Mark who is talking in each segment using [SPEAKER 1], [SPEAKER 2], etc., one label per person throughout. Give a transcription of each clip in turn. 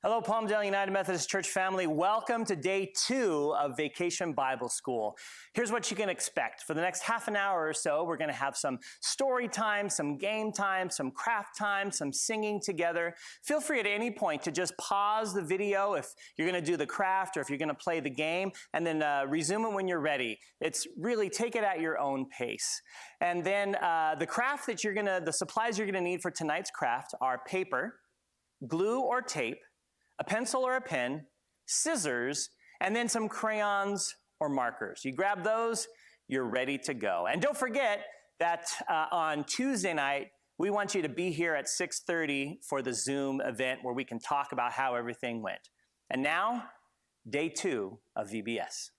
[SPEAKER 1] Hello, Palmdale United Methodist Church family. Welcome to day 2 of Vacation Bible School. Here's what you can expect. For the next half an hour or so, we're going to have some story time, some game time, some craft time, some singing together. Feel free at any point to just pause the video if you're going to do the craft or if you're going to play the game, and then resume it when you're ready. It's really take it at your own pace. And then the craft that the supplies you're going to need for tonight's craft are paper, glue or tape, a pencil or a pen, scissors, and then some crayons or markers. You grab those, you're ready to go. And don't forget that on Tuesday night, we want you to be here at 6:30 for the Zoom event where we can talk about how everything went. And now, day 2 of VBS.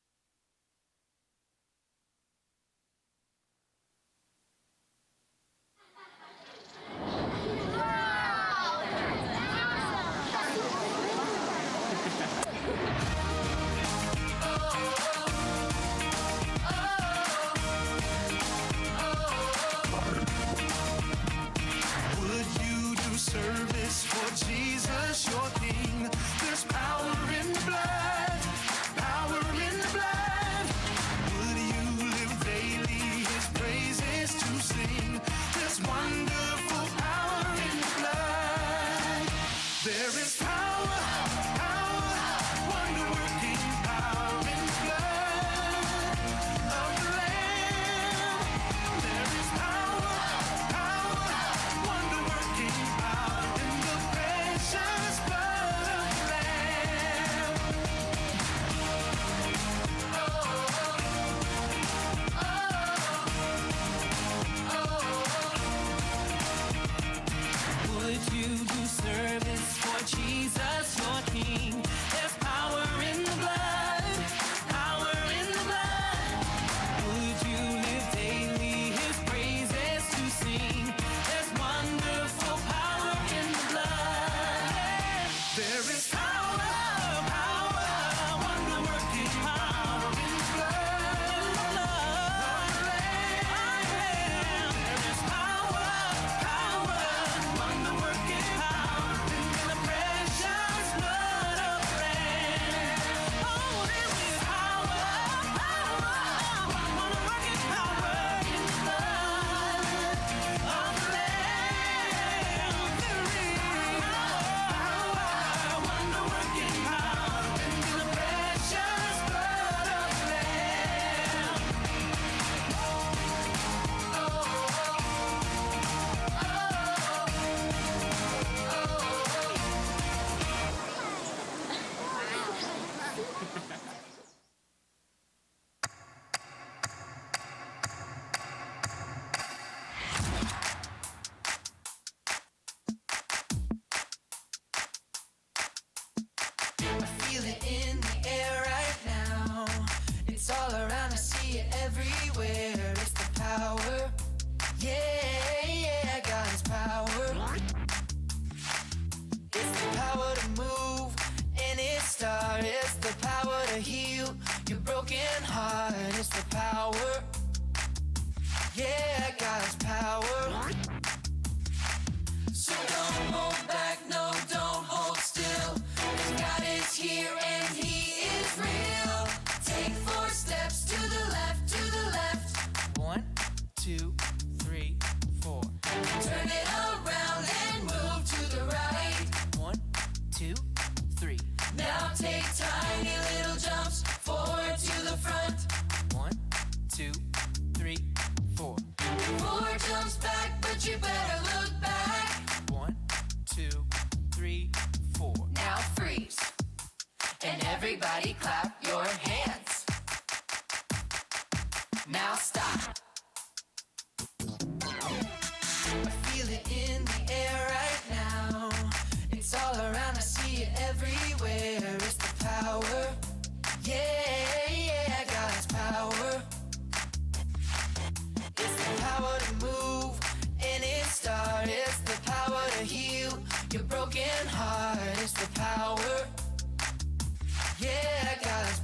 [SPEAKER 2] Service for Jesus, your King. There's power in the blood, power in the blood. Would you live daily his praises to sing? There's wonderful power in the blood. There is power, power, wonder-working power in the blood of the Lamb. There is power, power, wonder-working power in the precious blood of the Lamb. Would you do service for Jesus, your King? There's power in the blood, power in the blood. Would you live daily his praises to sing? There's wonderful power in the blood. There is power, power, wonder-working power in the blood of the Lamb. There is power, power, wonder-working power in the precious blood of the Lamb. Oh, there is power, power, wonder-working power in the blood of the Lamb. There is power, wonder-working power in the precious blood of the Lamb. I feel it in the air right now. It's all around, I see it everywhere. It's the power. Yeah, God's power. It's the power to move any star. It's the power to heal your broken heart. It's the power. Yeah, God's power. So don't hold back, no, don't hold still. 'Cause God is here and he is real. Take 4 steps to the left, to the left. 1, 2, 3, 4. Turn it around and move to the right. 1, 2, 3. Now take tiny little jumps forward to the front. 1, 2, 3, 4. 4 jumps back, but you better look back. 1, 2, 3, 4. Now freeze. And everybody clap your hands. Now stop. I feel it in the air right now. It's all around, I see it everywhere. It's the power. Yeah, God's power. It's the power to move any star. It's the power to heal your broken heart. It's the power. Yeah, God's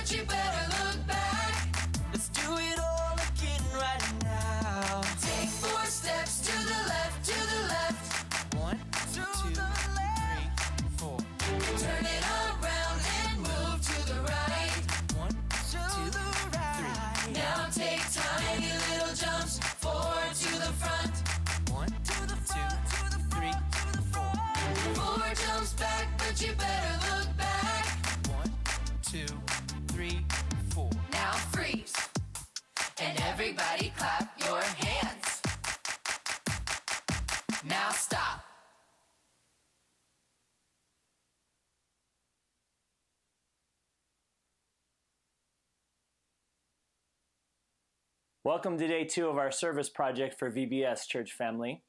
[SPEAKER 2] but you better look back. Let's do it all again right now. Take 4 steps to the left, to the left. 1, 2, 3, 4. Turn it around and move to the right. 1, 2, 3. Now take tiny little jumps forward to the front. 1, 2, 3, 4. 4 jumps back, but you better look back. 1, 2, 3, 4. Now freeze. And everybody clap your hands. Now stop.
[SPEAKER 1] Welcome to day 2 of our service project for VBS Church Family.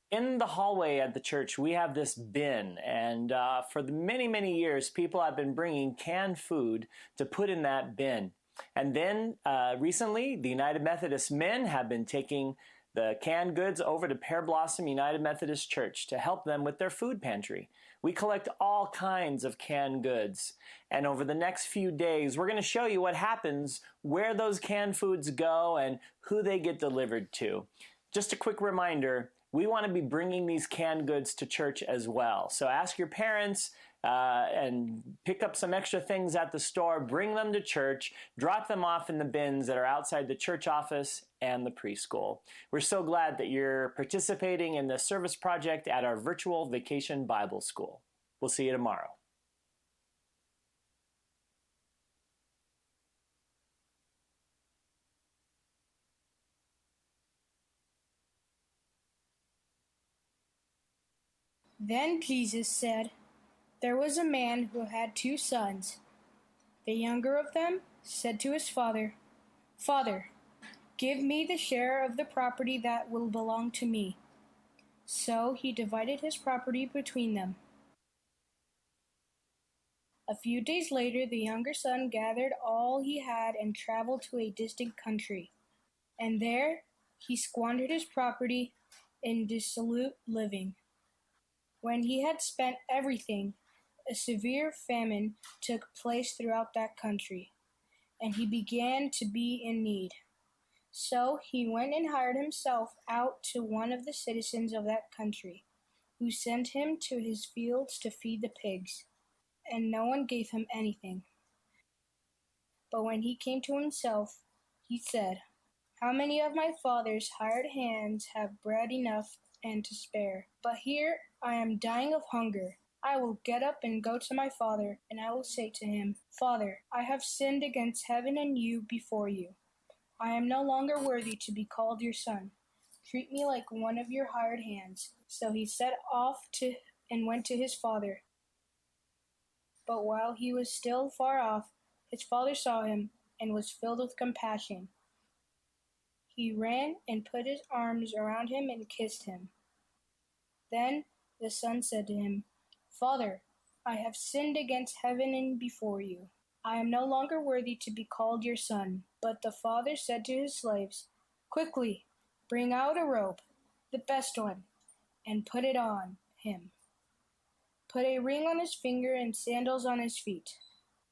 [SPEAKER 1] In the hallway at the church, we have this bin, and for the many years, people have been bringing canned food to put in that bin. And then recently, the United Methodist men have been taking the canned goods over to Pear Blossom United Methodist Church to help them with their food pantry. We collect all kinds of canned goods. And over the next few days, we're going to show you what happens, where those canned foods go, and who they get delivered to. Just a quick reminder, we want to be bringing these canned goods to church as well. So ask your parents and pick up some extra things at the store, bring them to church, drop them off in the bins that are outside the church office and the preschool. We're so glad that you're participating in the service project at our Virtual Vacation Bible School. We'll see you tomorrow.
[SPEAKER 3] Then Jesus said, "There was a man who had 2 sons. The younger of them said to his father, 'Father, give me the share of the property that will belong to me.' So he divided his property between them. A few days later, the younger son gathered all he had and traveled to a distant country. And there he squandered his property in dissolute living. When he had spent everything, a severe famine took place throughout that country, and he began to be in need. So he went and hired himself out to one of the citizens of that country, who sent him to his fields to feed the pigs, and no one gave him anything. But when he came to himself, he said, 'How many of my father's hired hands have bread enough and to spare? But here I am dying of hunger. I will get up and go to my father, and I will say to him, Father, I have sinned against heaven and you before you. I am no longer worthy to be called your son. Treat me like one of your hired hands.' So he set off and went to his father. But while he was still far off, his father saw him and was filled with compassion. He ran and put his arms around him and kissed him. Then the son said to him, 'Father, I have sinned against heaven and before you. I am no longer worthy to be called your son.' But the father said to his slaves, 'Quickly, bring out a robe, the best one, and put it on him. Put a ring on his finger and sandals on his feet.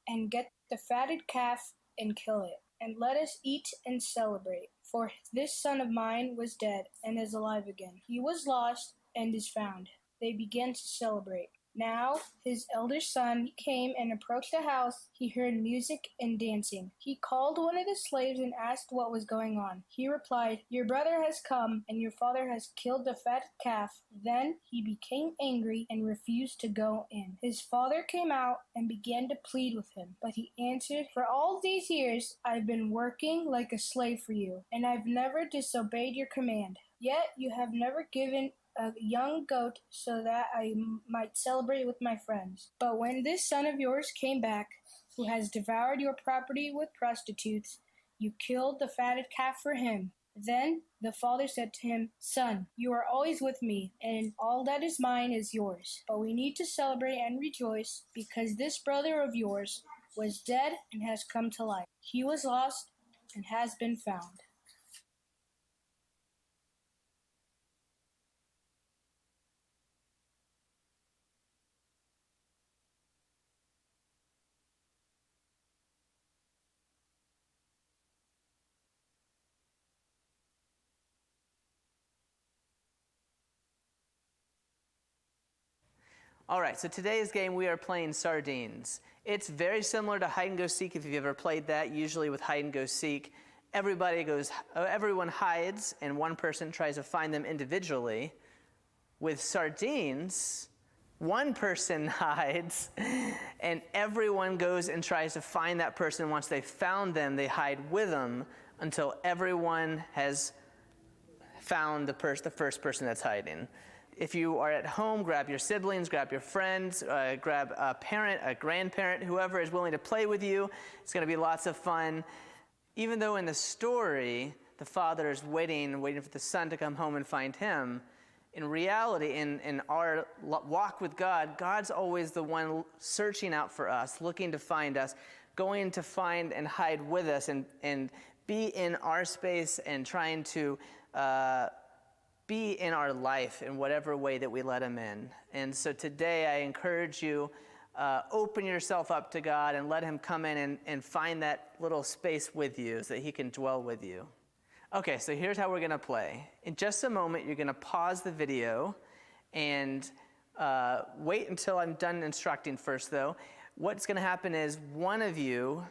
[SPEAKER 3] And get the fatted calf and kill it. And let us eat and celebrate. For this son of mine was dead and is alive again. He was lost and is found.' They began to celebrate. Now his elder son came and approached the house. He heard music and dancing. He called one of the slaves and asked what was going on. He replied, 'Your brother has come, and your father has killed the fatted calf.' Then he became angry and refused to go in. His father came out and began to plead with him. But he answered, 'For all these years I've been working like a slave for you, and I've never disobeyed your command. Yet you have never given a young goat so that I might celebrate with my friends. But when this son of yours came back, who has devoured your property with prostitutes, you killed the fatted calf for him.' Then the father said to him, 'Son, you are always with me, and all that is mine is yours. But we need to celebrate and rejoice, because this brother of yours was dead and has come to life. He was lost and has been found.'"
[SPEAKER 4] All right, so today's game we are playing sardines. It's very similar to hide and go seek if you've ever played that. Usually with hide and go seek, everyone hides and one person tries to find them individually. With sardines, one person hides and everyone goes and tries to find that person. Once they found them, they hide with them until everyone has found the first person that's hiding. If you are at home, grab your siblings, grab your friends, grab a parent, a grandparent, whoever is willing to play with you. It's going to be lots of fun. Even though in the story, the father is waiting for the son to come home and find him, in reality, in our walk with God, God's always the one searching out for us, looking to find us, going to find and hide with us and be in our space and trying to be in our life in whatever way that we let him in. And so today I encourage you, open yourself up to God and let him come in and find that little space with you so that he can dwell with you. Okay, so here's how we're going to play. In just a moment, you're going to pause the video and wait until I'm done instructing first, though. What's going to happen is one of you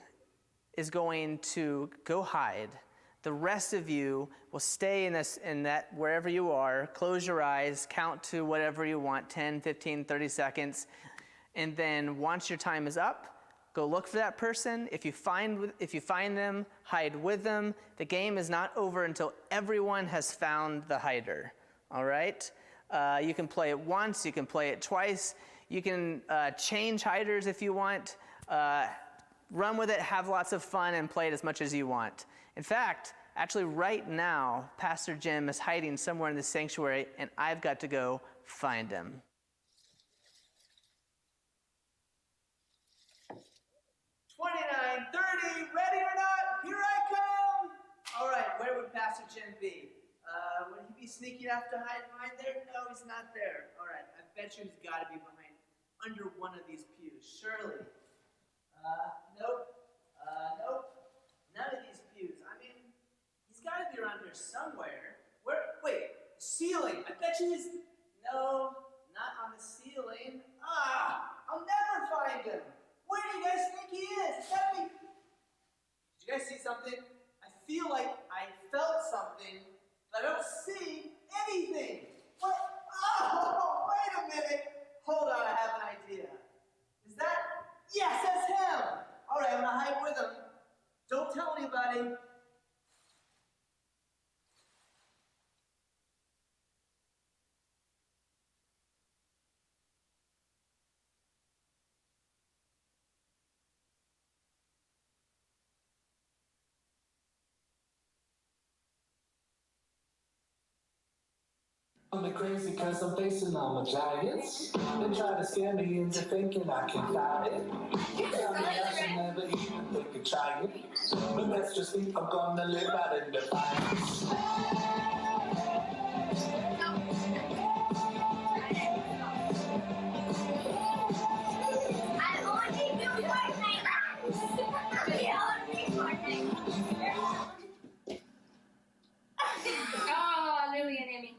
[SPEAKER 4] is going to go hide. The rest of you will stay in that wherever you are, close your eyes, count to whatever you want, 10, 15, 30 seconds. And then once your time is up, go look for that person. If you find them, hide with them. The game is not over until everyone has found the hider. All right? You can play it once, you can play it twice. You can change hiders if you want. Run with it, have lots of fun, and play it as much as you want. In fact, actually right now, Pastor Jim is hiding somewhere in the sanctuary, and I've got to go find him. 29, 30, ready or not, here I come! All right, where would Pastor Jim be? Would he be sneaky enough to hide behind there? No, he's not there. All right, I bet you he's got to be under one of these pews, surely. Nope. Nope. None of these pews. I mean, he's got to be around here somewhere. Wait, ceiling. I bet you he's... No, not on the ceiling. I'll never find him. Where do you guys think he is? It's gotta be... Did you guys see something? I feel like I felt something, but I don't see anything. What? Oh, wait a minute. Hold on, I have an idea. Is that... Yes, that's him. All right, I'm gonna hide with him. Don't tell anybody.
[SPEAKER 5] I'm a crazy cause I'm facing all my giants. They try to scare me into thinking I can fight it. You tell me I should never even think of trying. But that's just me, I'm gonna live out in defiance.
[SPEAKER 6] Oh, Lily and Amy.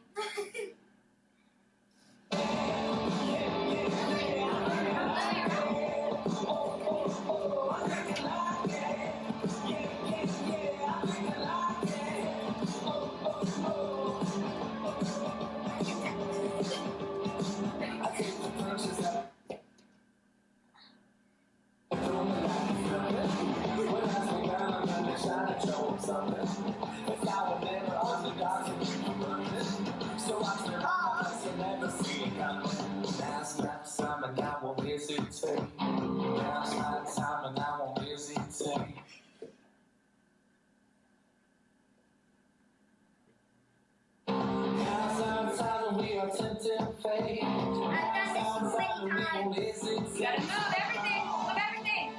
[SPEAKER 6] Gotta move everything. Move everything.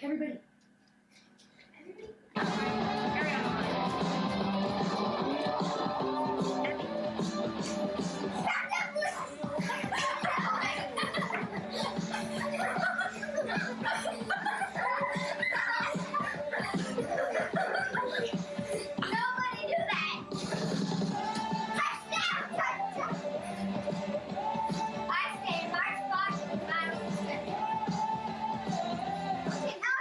[SPEAKER 6] Everybody. Carry Nobody do that. Touchdown, touchdown. I stay in my spot with my Okay, now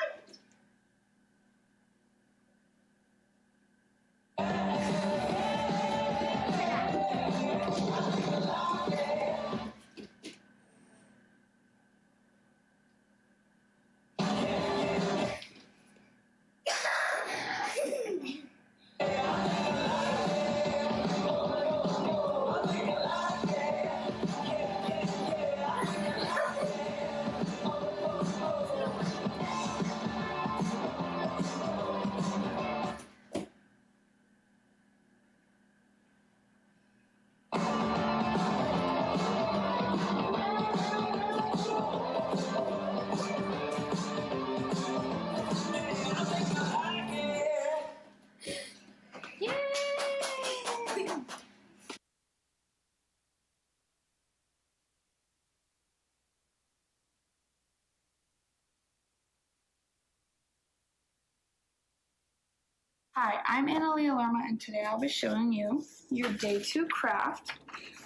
[SPEAKER 3] Hi, I'm Annalia Lerma, and today I'll be showing you your Day 2 craft,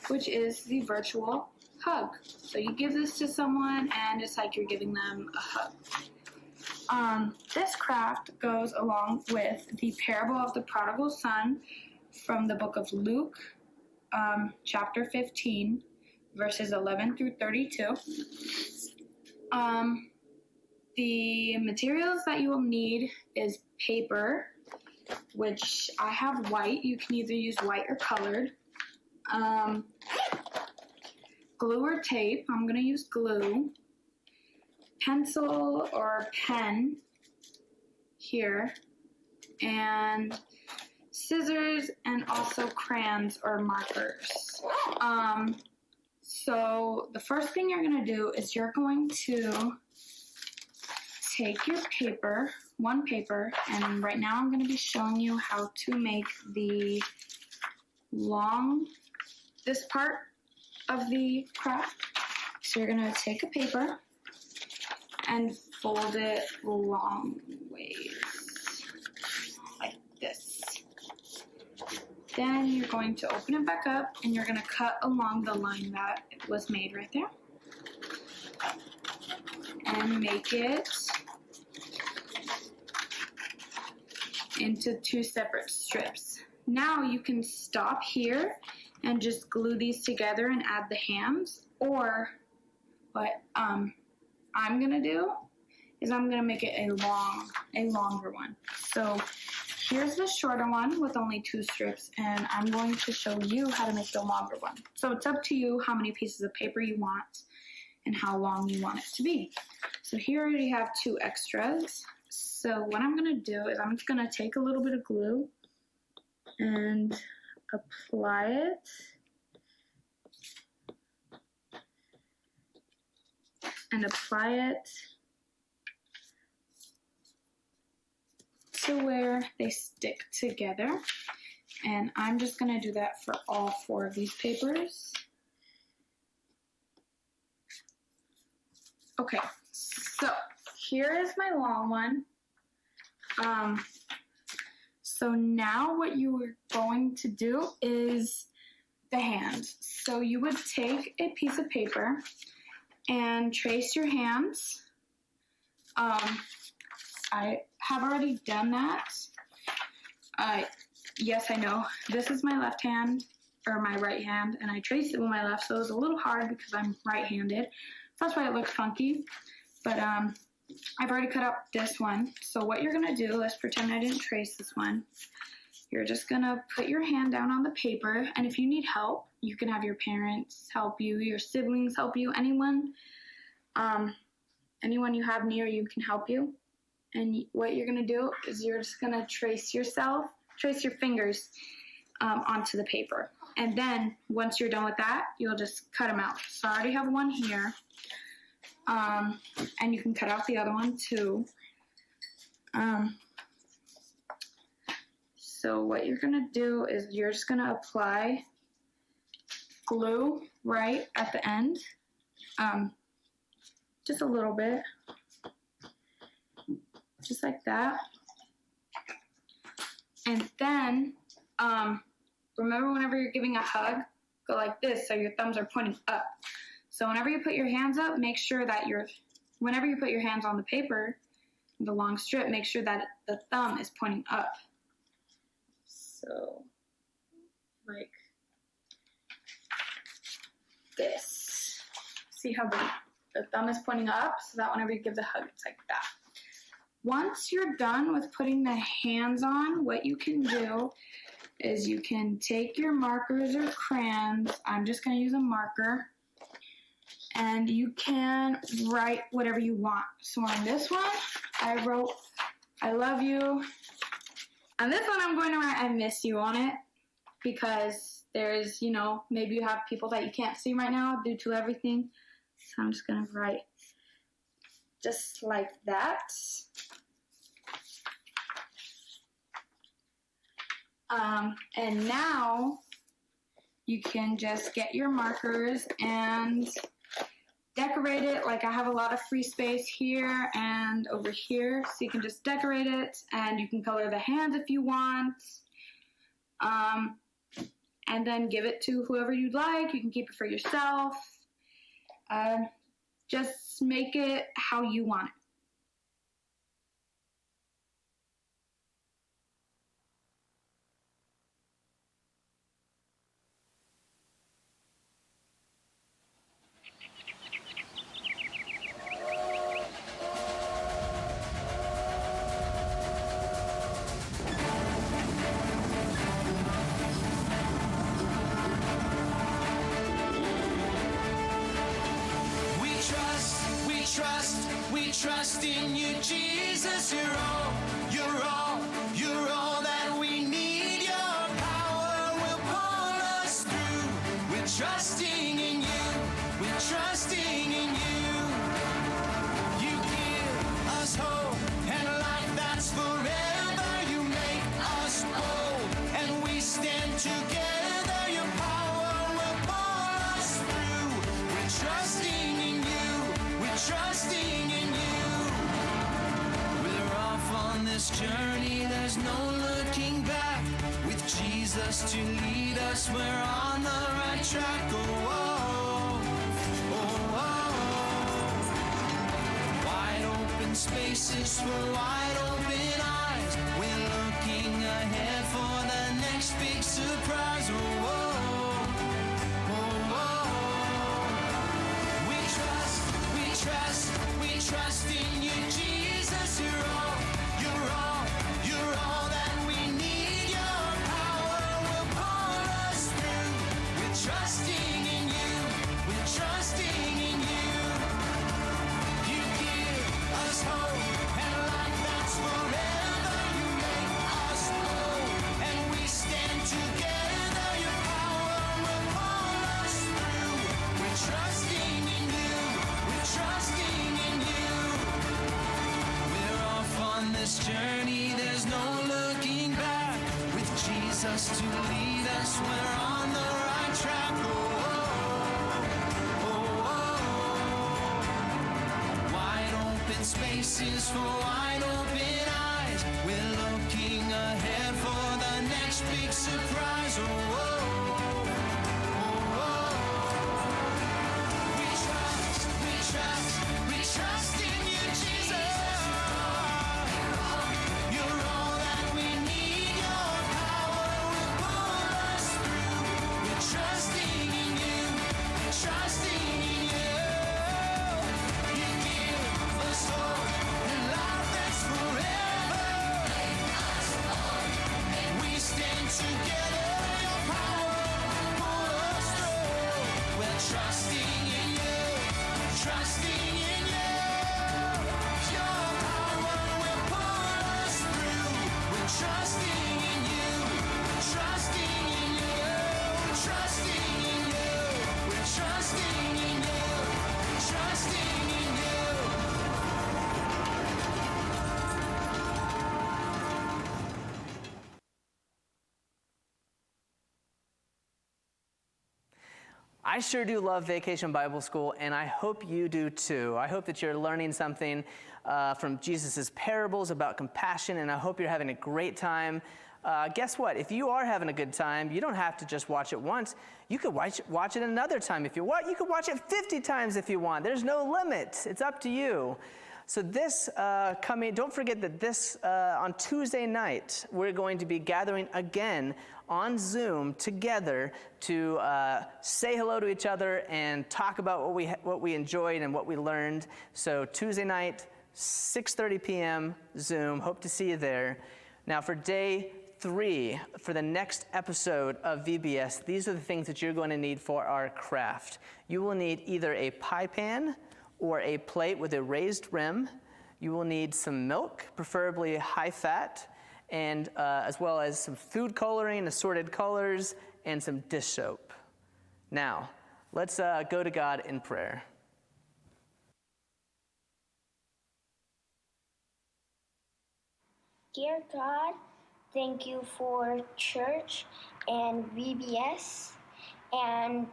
[SPEAKER 3] which is the virtual hug. So you give this to someone, and it's like you're giving them a hug. This craft goes along with the parable of the Prodigal Son from the book of Luke, chapter 15, verses 11 through 32. The materials that you will need is paper, which I have white. You can either use white or colored. Glue or tape. I'm going to use glue. Pencil or pen here. And scissors and also crayons or markers. So the first thing you're going to do is you're going to take your paper, one paper, and right now I'm going to be showing you how to make the this part of the craft. So you're going to take a paper and fold it long ways, like this. Then you're going to open it back up and you're going to cut along the line that was made right there. And make it into 2 separate strips. Now you can stop here and just glue these together and add the hands, or what I'm gonna do is I'm gonna make it a longer one. So here's the shorter one with only 2 strips, and I'm going to show you how to make the longer one. So it's up to you how many pieces of paper you want and how long you want it to be. So here I already have 2 extras. So what I'm going to do is I'm just going to take a little bit of glue and apply it. And apply it to where they stick together. And I'm just going to do that for all 4 of these papers. Okay, so here is my long one. So now what you are going to do is the hands. So you would take a piece of paper and trace your hands. I have already done that. Yes, I know. This is my left hand, or my right hand, and I traced it with my left, so it was a little hard because I'm right-handed. So that's why it looks funky. But I've already cut out this one. So what you're gonna do, let's pretend I didn't trace this one. You're just gonna put your hand down on the paper, and if you need help, you can have your parents help you, your siblings help you, anyone you have near you can help you. And what you're gonna do is you're just gonna trace your fingers onto the paper. And then once you're done with that, you'll just cut them out. So I already have one here. And you can cut out the other one too.
[SPEAKER 7] So what you're gonna do is you're just gonna apply glue right at the end, just a little bit, just like that. And then, remember whenever you're giving a hug, go like this so your thumbs are pointing up. So whenever you put your hands up, make sure that whenever you put your hands on the paper, the long strip, make sure that the thumb is pointing up. So, like this. See how the thumb is pointing up, so that whenever you give the hug, it's like that. Once you're done with putting the hands on, what you can do is you can take your markers or crayons. I'm just going to use a marker. And you can write whatever you want. So on this one, I wrote, I love you. On this one, I'm going to write, I miss you on it. Because there's, maybe you have people that you can't see right now due to everything. So I'm just going to write just like that. And now you can just get your markers and decorate it. Like I have a lot of free space here and over here, so you can just decorate it, and you can color the hands if you want. And then give it to whoever you'd like. You can keep it for yourself. Just make it how you want it.
[SPEAKER 2] We trust in you, Jesus. You're all that we need. Your power will pull us through. We're trusting in you. We're trusting in you. You give us hope and life that's forever. You make us bold and we stand together. Your power will pull us through. We're trusting in you. We're trusting in you. We're off on this journey, there's no looking back. With Jesus to lead us, we're on the right track. Oh, oh, oh, oh. Wide open spaces for wide open eyes. We're looking ahead for the next big surprise. Oh, oh, oh, oh. We trust in you, Jesus. You're all that we need. Your power will pull us through. We're trusting in you. We're trusting in you. You give us hope and life that's forever. You make us bold and we stand together. Your power will pull us through. We're trusting in you. We're trusting in you. We're off on this journey, there's no looking back. With Jesus to lead us, we're on the right track. Oh, oh, oh, oh. Wide open spaces for wide open eyes. We're looking ahead for the next big surprise. Oh, oh, oh, oh. We trust in you, Jesus. You're all that we need. Your power will pull us through. We're trusting in you. We're trusting in you. You give us hope and life that's forever. We stand together. Your power
[SPEAKER 4] I sure do love Vacation Bible School, and I hope you do too. I hope that you're learning something from Jesus' parables about compassion, and I hope you're having a great time. Guess what? If you are having a good time, you don't have to just watch it once. You could watch it another time if you want. You could watch it 50 times if you want. There's no limit. It's up to you. So this don't forget that this, on Tuesday night, we're going to be gathering again on Zoom together to say hello to each other and talk about what we enjoyed and what we learned. So Tuesday night, 6:30 p.m. Zoom. Hope to see you there. Now for day 3, for the next episode of VBS, these are the things that you're going to need for our craft. You will need either a pie pan or a plate with a raised rim. You will need some milk, preferably high fat, and as well as some food coloring, assorted colors, and some dish soap. Now, let's go to God in prayer.
[SPEAKER 6] Dear God, thank you for church and VBS and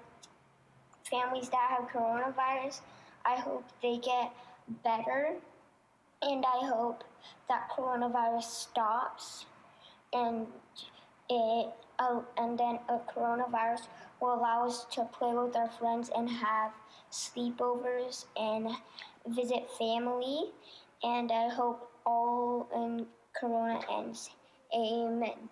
[SPEAKER 6] families that have coronavirus. I hope they get better, and I hope that coronavirus stops, and then a coronavirus will allow us to play with our friends and have sleepovers and visit family, and I hope all Corona ends. Amen.